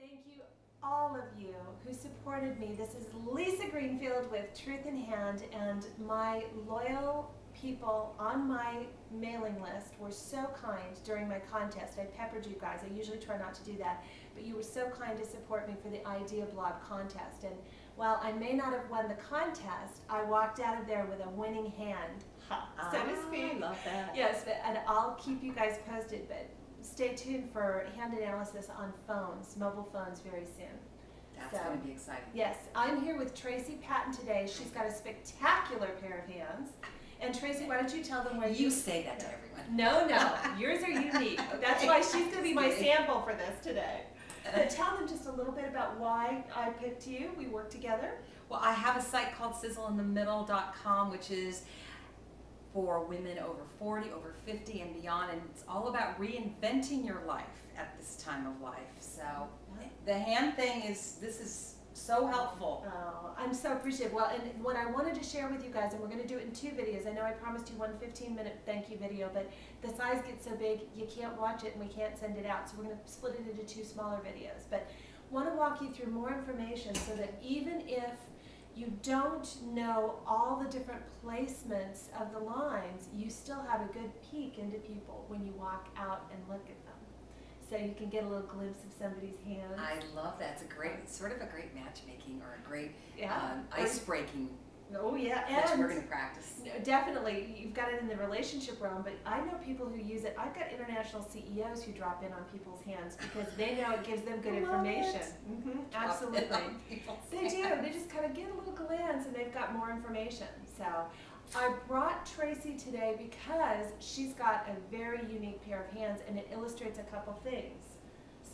Thank you, all of you who supported me. This is Lisa Greenfield with Truth in Hand, and my loyal people on my mailing list were so kind during my contest. I peppered you guys. I usually try not to do that, but you were so kind to support me for the Idea Blob contest. And while I may not have won the contest, I walked out of there with a winning hand, so to speak. I love that. Yes, and I'll keep you guys posted, but stay tuned for hand analysis on phones, mobile phones, very soon. That's going to be exciting. Yes, I'm here with Tracy Patton today. She's got a spectacular pair of hands. And Tracy, why don't you tell them where You say that to everyone. No, yours are unique. That's why she's going to be my sample for this today. But tell them just a little bit about why I picked you. We work together. Well, I have a site called sizzleinthemiddle.com, which is for women over 40, over 50, and beyond, and it's all about reinventing your life at this time of life. So the hand thing this is so helpful. Oh, I'm so appreciative. Well, and what I wanted to share with you guys, and we're going to do it in 2 videos. I know I promised you one 15-minute thank you video, but the size gets so big you can't watch it and we can't send it out. So we're going to split it into 2 smaller videos. But want to walk you through more information so that even if you don't know all the different placements of the lines, you still have a good peek into people when you walk out and look at them. So you can get a little glimpse of somebody's hands. I love that. It's a great, sort of a great matchmaking or a great Yeah. ice breaking, Oh yeah, which and we're going to practice. no, definitely, you've got it in the relationship realm, but I know people who use it. I've got international CEOs who drop in on people's hands because they know it gives them good Love information. it. Absolutely. People's They do. hands. They just kind of get a little glance and they've got more information. So I brought Tracy today because she's got a very unique pair of hands and it illustrates a couple things.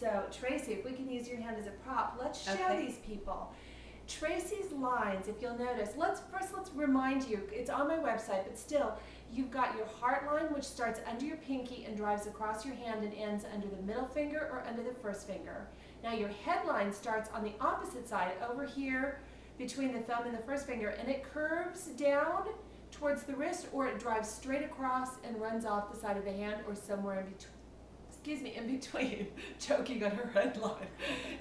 So Tracy, if we can use your hand as a prop, let's show Okay. these people. Tracy's lines, if you'll notice, let's remind you, it's on my website, but still, you've got your heart line, which starts under your pinky and drives across your hand and ends under the middle finger or under the first finger. Now your head line starts on the opposite side, over here between the thumb and the first finger, and it curves down towards the wrist, or it drives straight across and runs off the side of the hand, or somewhere in between. In between, choking on her head line.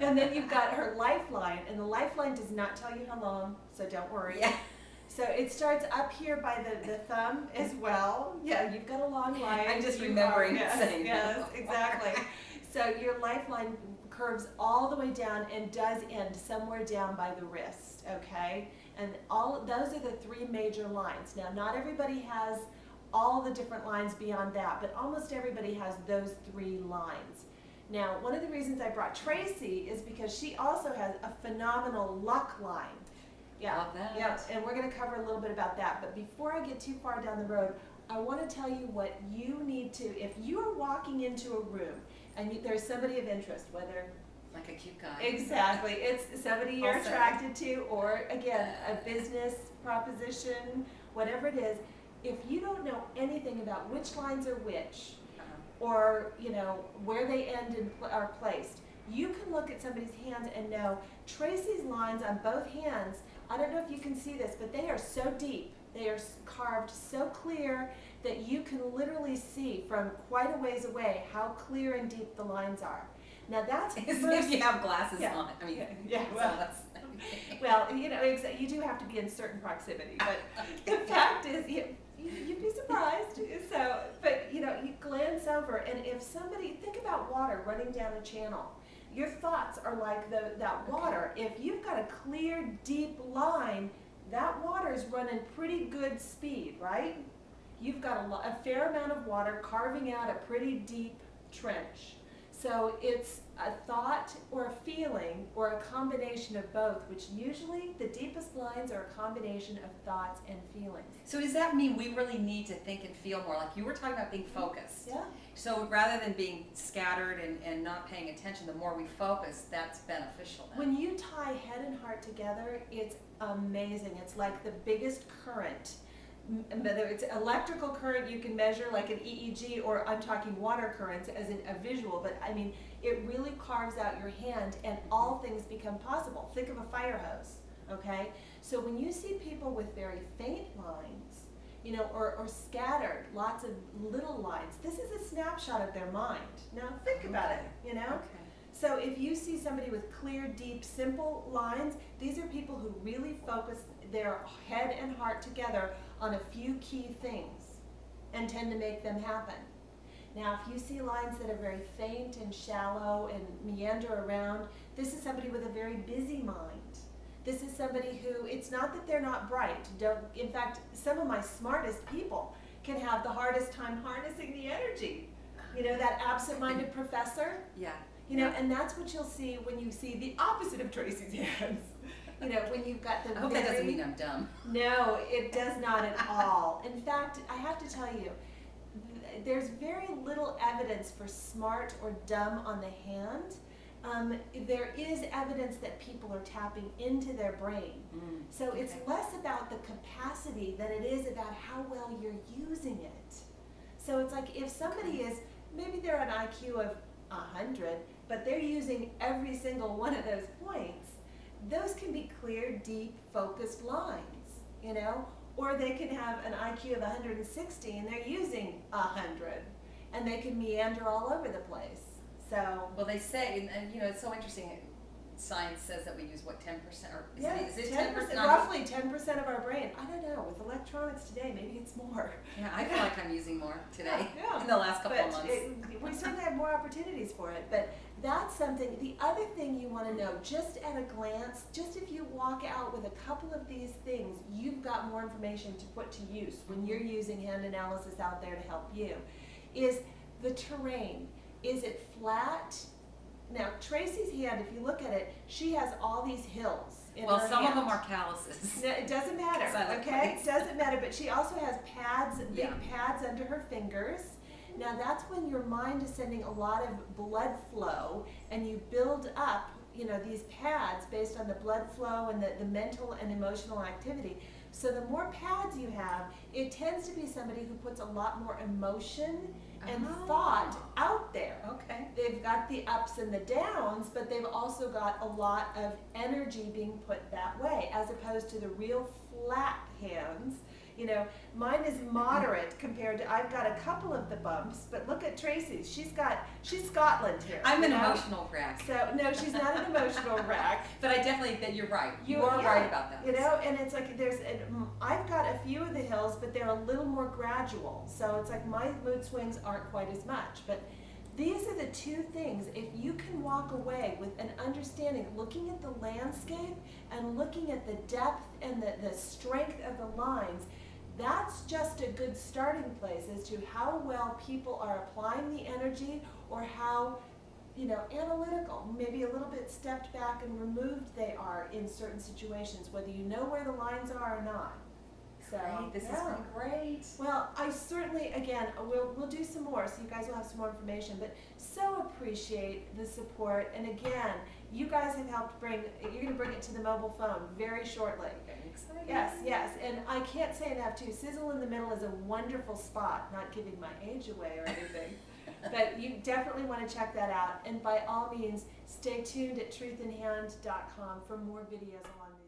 And then you've got her lifeline, and the lifeline does not tell you how long, so don't worry. Yeah. So it starts up here by the thumb as well. Yeah, you've got a long line. I'm just You remembering yes, saying yes, that. exactly. So your lifeline curves all the way down and does end somewhere down by the wrist, okay? And those are the 3 major lines. Now, not everybody has all the different lines beyond that, but almost everybody has those 3 lines. Now, one of the reasons I brought Tracy is because she also has a phenomenal luck line. Yeah, Love that. yeah, and we're going to cover a little bit about that. But before I get too far down the road, I want to tell you what you need to, if you are walking into a room and there's somebody of interest, whether Like a cute guy. exactly, it's somebody you're Also. attracted to, or again, a business proposition, whatever it is, if you don't know anything about which lines are which, or where they end and are placed, you can look at somebody's hands and know Tracy's lines on both hands. I don't know if you can see this, but they are so deep. They are carved so clear that you can literally see from quite a ways away how clear and deep the lines are. Now that's As if you have glasses Yeah. on. I mean, Yeah, so well. that's- Well, you do have to be in certain proximity, but the fact is, you'd be surprised. So, but you glance over, and if somebody, think about water running down a channel. Your thoughts are like that water. If you've got a clear, deep line, that water is running pretty good speed, right? You've got a fair amount of water carving out a pretty deep trench. So it's a thought or a feeling or a combination of both, which usually the deepest lines are a combination of thoughts and feelings. So does that mean we really need to think and feel more? Like you were talking about being focused. Yeah. So rather than being scattered and not paying attention, the more we focus, that's beneficial then. When you tie head and heart together, it's amazing. It's like the biggest current. Whether it's electrical current you can measure like an EEG, or I'm talking water currents as in a visual, but I mean, it really carves out your hand and all things become possible. Think of a fire hose, okay? So when you see people with very faint lines, or scattered, lots of little lines, this is a snapshot of their mind. Now think about it, Okay. So if you see somebody with clear, deep, simple lines, these are people who really focus their head and heart together on a few key things and tend to make them happen. Now, if you see lines that are very faint and shallow and meander around, this is somebody with a very busy mind. This is somebody who, it's not that they're not bright. In fact, some of my smartest people can have the hardest time harnessing the energy. You know, that absent-minded professor? Yeah. You know, and that's what you'll see when you see the opposite of Tracy's hands. You know, when you've got the I hope that doesn't mean I'm dumb. No, it does not at all. In fact, I have to tell you, there's very little evidence for smart or dumb on the hand. There is evidence that people are tapping into their brain. So it's less about the capacity than it is about how well you're using it. So it's like if somebody is, maybe they're an IQ of 100, but they're using every single one of those points, those can be clear, deep, focused lines, you know? Or they can have an IQ of 160 and they're using 100, and they can meander all over the place. So, well, they say, and you know, it's so interesting. Science says that we use what, 10%, or is it 10%, roughly 10% of our brain. I don't know. With electronics today, maybe it's more. Yeah, I feel like I'm using more today Yeah. in the last couple of months. We certainly have more opportunities for it, but that's something. The other thing you want to know, just at a glance, just if you walk out with a couple of these things, you've got more information to put to use when you're using hand analysis out there to help you, is the terrain. Is it flat? Now, Tracy's hand, if you look at it, she has all these hills in her hand. Well, some of them are calluses. No, it doesn't matter, okay? It doesn't matter, but she also has pads, big pads under her fingers. Now, that's when your mind is sending a lot of blood flow, and you build up, you know, these pads based on the blood flow and the mental and emotional activity. So the more pads you have, it tends to be somebody who puts a lot more emotion and thought out there. Okay. They've got the ups and the downs, but they've also got a lot of energy being put that way, as opposed to the real flat hands. You know, mine is moderate compared to, I've got a couple of the bumps, but look at Tracy's. She's Scotland here. I'm an emotional wreck. So, no, she's not an emotional wreck. But I definitely, that you're right. You are right about that. You know, and it's like I've got a few of the hills, but they're a little more gradual. So it's like my mood swings aren't quite as much. But these are the two things. If you can walk away with an understanding, looking at the landscape and looking at the depth and the strength of the lines, that's just a good starting place as to how well people are applying the energy, or how, you know, analytical, maybe a little bit stepped back and removed they are in certain situations, whether you know where the lines are or not. So, This has been great. Well, I certainly, again, we'll do some more, so you guys will have some more information, but so appreciate the support. And again, you guys have helped you're going to bring it to the mobile phone very shortly. Very exciting. Yes, and I can't say enough too, Sizzle in the Middle is a wonderful spot, not giving my age away or anything, but you definitely want to check that out. And by all means, stay tuned at truthinhand.com for more videos along this.